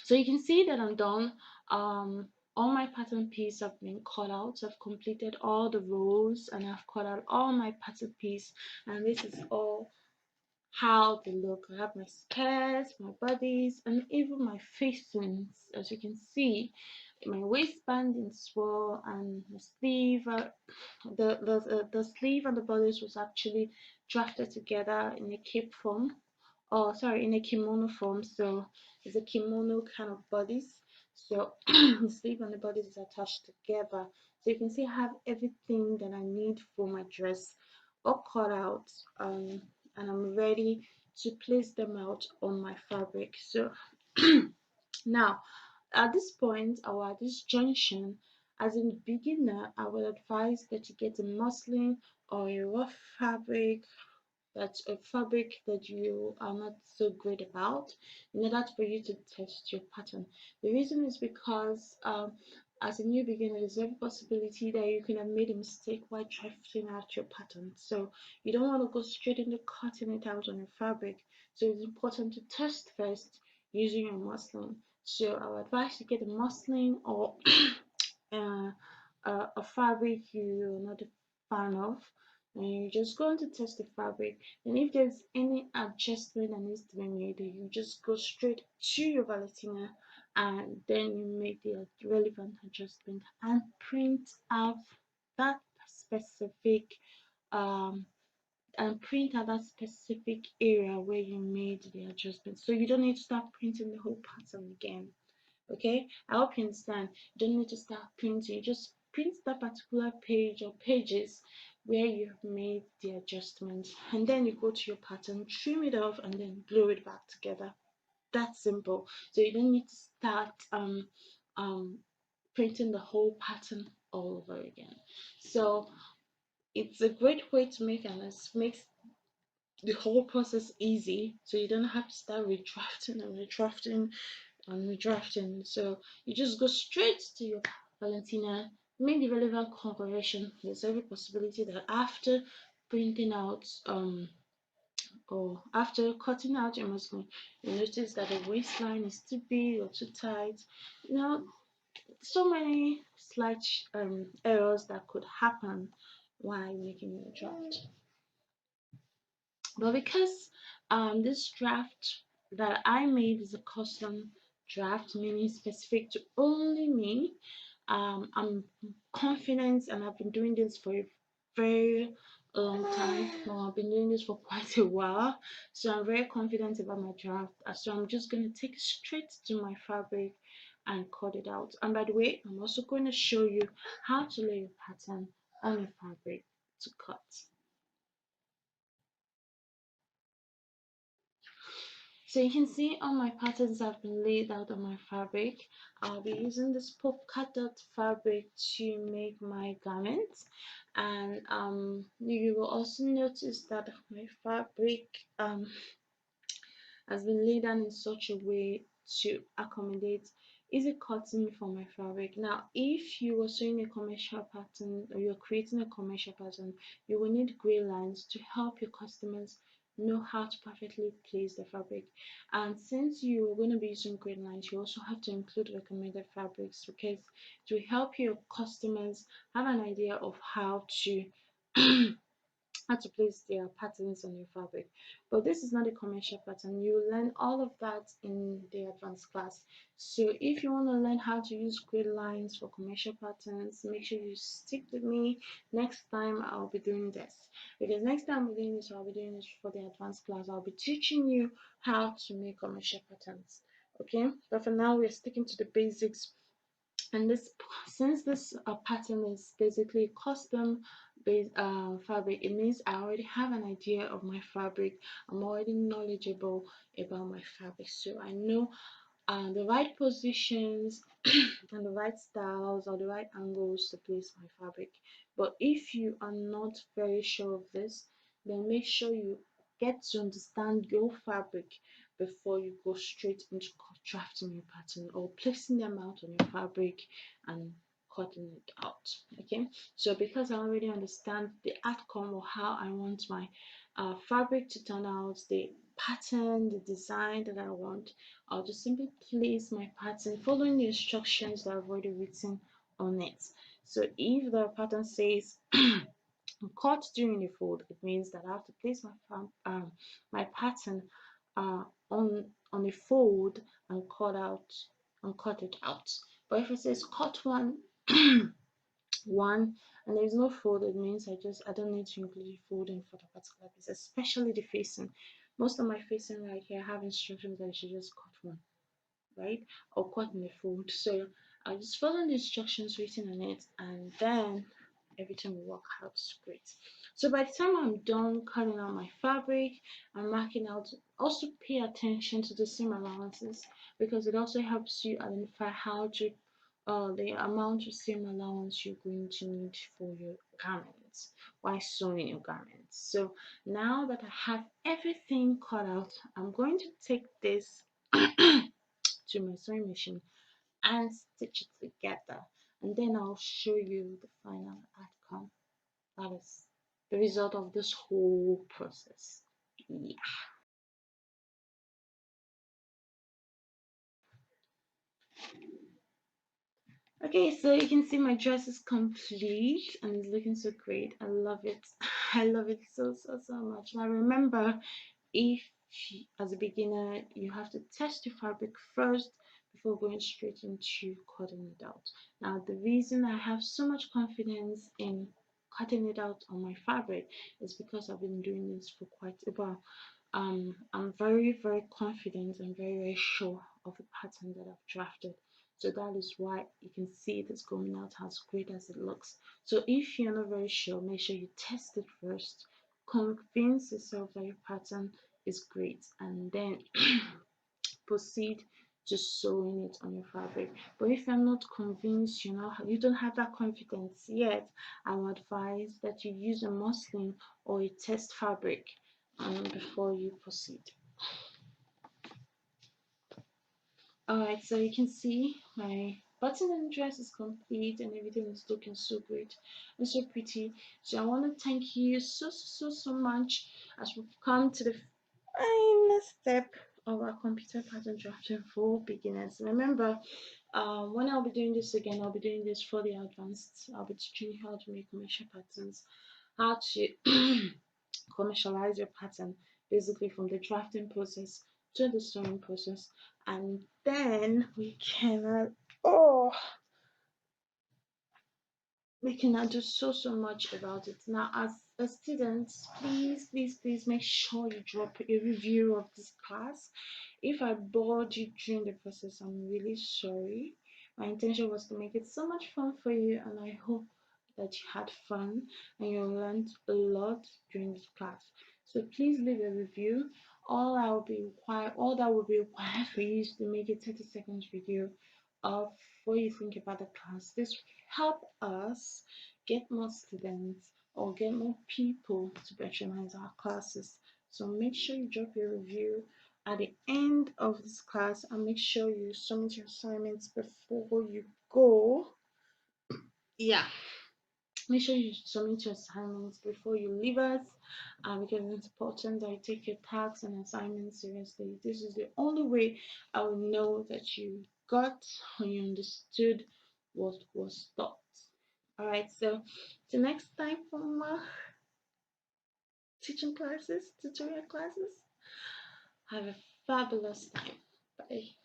So you can see that I'm done. All my pattern piece have been cut out. So I've completed all the rows and I've cut out all my pattern piece, and this is all how they look. I have my skirts, my bodies, and even my facings. As you can see, my waistband in swirl and the sleeve. The sleeve and the bodice was actually drafted together in a cape form. Oh, sorry, in a kimono form. So it's a kimono kind of bodice. So the sleeve and the bodice is attached together. So you can see I have everything that I need for my dress all cut out. And I'm ready to place them out on my fabric. So now at this point or at this junction, as a beginner, I would advise that you get a muslin or a rough fabric, that's a fabric that you are not so great about, in order for you to test your pattern. The reason is because as a new beginner, there's every possibility that you can have made a mistake while drafting out your pattern. So you don't want to go straight into cutting it out on your fabric. So it's important to test first using your muslin. So I would advise you get a muslin or uh, a fabric you're not a fan of, and you're just going to test the fabric. And if there's any adjustment that needs to be made, you just go straight to your Valentina and then you make the relevant adjustment and print out that specific um area where you made the adjustment, so you don't need to start printing the whole pattern again. Okay, I hope you understand. You don't need to start printing, just print that particular page or pages where you have made the adjustment, and then you go to your pattern, trim it off, and then glue it back together. That's simple. So you don't need to start um printing the whole pattern all over again. So it's a great way to make, and it makes the whole process easy, so you don't have to start redrafting and redrafting and redrafting. So you just go straight to your Valentina, make the relevant configuration. There's every possibility that after printing out or after cutting out your muslin, you notice that the waistline is too big or too tight. You know, so many slight errors that could happen while making your draft. But because this draft that I made is a custom draft, meaning specific to only me, I'm confident, and I've been doing this for a very long time. Well, I've been doing this for quite a while, so I'm very confident about my draft. So I'm just going to take it straight to my fabric and cut it out. And by the way, I'm also going to show you how to lay a pattern on your fabric to cut. So you can see all my patterns have been laid out on my fabric. I'll be using this polka dot fabric to make my garments, and you will also notice that my fabric has been laid down in such a way to accommodate easy cutting for my fabric. Now, if you were sewing a commercial pattern or you're creating a commercial pattern, you will need gray lines to help your customers know how to perfectly place the fabric. And since you are going to be using gray lines, you also have to include recommended fabrics, because to help your customers have an idea of how to how to place their patterns on your fabric. But this is not a commercial pattern. You will learn all of that in the advanced class. So if you want to learn how to use grid lines for commercial patterns, make sure you stick with me. Next time I'll be doing this, because next time we're doing this, I'll be doing this for the advanced class. I'll be teaching you how to make commercial patterns. Okay, but for now we're sticking to the basics. And this, since this pattern is basically custom based fabric, it means I already have an idea of my fabric. I'm already knowledgeable about my fabric, so I know the right positions and the right styles or the right angles to place my fabric. But if you are not very sure of this, then make sure you get to understand your fabric before you go straight into drafting your pattern or placing them out on your fabric and cutting it out. Okay, so because I already understand the outcome or how I want my fabric to turn out the pattern, the design that I want, I'll just simply place my pattern following the instructions that I've already written on it. So if the pattern says cut during the fold, it means that I have to place my pattern on a fold and cut it out. But if it says cut one and there is no fold, it means I don't need to include folding for the particular piece, especially the facing. Most of my facing right here have instructions that I should just cut one, right, or cut in the fold. So I just follow the instructions written on it, and then everything will work out great. So by the time I'm done cutting out my fabric and marking out, also pay attention to the seam allowances, because it also helps you identify how to the amount of seam allowance you're going to need for your garments while sewing your garments. So now that I have everything cut out, I'm going to take this to my sewing machine and stitch it together, and then I'll show you the final outcome. That is the result of this whole process. Yeah. Okay, so you can see my dress is complete and it's looking so great. I love it. I love it so much. Now remember, if as a beginner you have to test your fabric first before going straight into cutting it out. Now the reason I have so much confidence in cutting it out on my fabric is because I've been doing this for quite a while. I'm very confident and very sure of the pattern that I've drafted. So that is why you can see it is coming out as great as it looks. So if you're not very sure, make sure you test it first. Convince yourself that your pattern is great, and then proceed to sewing it on your fabric. But if you're not convinced, you don't have that confidence yet, I would advise that you use a muslin or a test fabric before you proceed. Alright, so you can see my button and dress is complete and everything is looking so great and so pretty. So I want to thank you so much as we've come to the final step of our computer pattern drafting for beginners. Remember, when I'll be doing this again, I'll be doing this for the advanced. I'll be teaching you how to make commercial patterns, how to commercialize your pattern, basically from the drafting process to the sewing process, and then oh we cannot do so much about it. Now as a student, please make sure you drop a review of this class. If I bored you during the process, I'm really sorry. My intention was to make it so much fun for you, and I hope that you had fun and you learned a lot during this class. So please leave a review. All that will be required for you is to make a 30 seconds video of what you think about the class. This will help us get more students or get more people to patronize our classes. So make sure you drop your review at the end of this class, and make sure you submit your assignments before you go. Yeah, make sure you submit your assignments before you leave us, because it's important that you take your tasks and assignments seriously. This is the only way I will know that you got or you understood what was taught. All right, so till next time for more teaching classes, tutorial classes, have a fabulous time. Bye.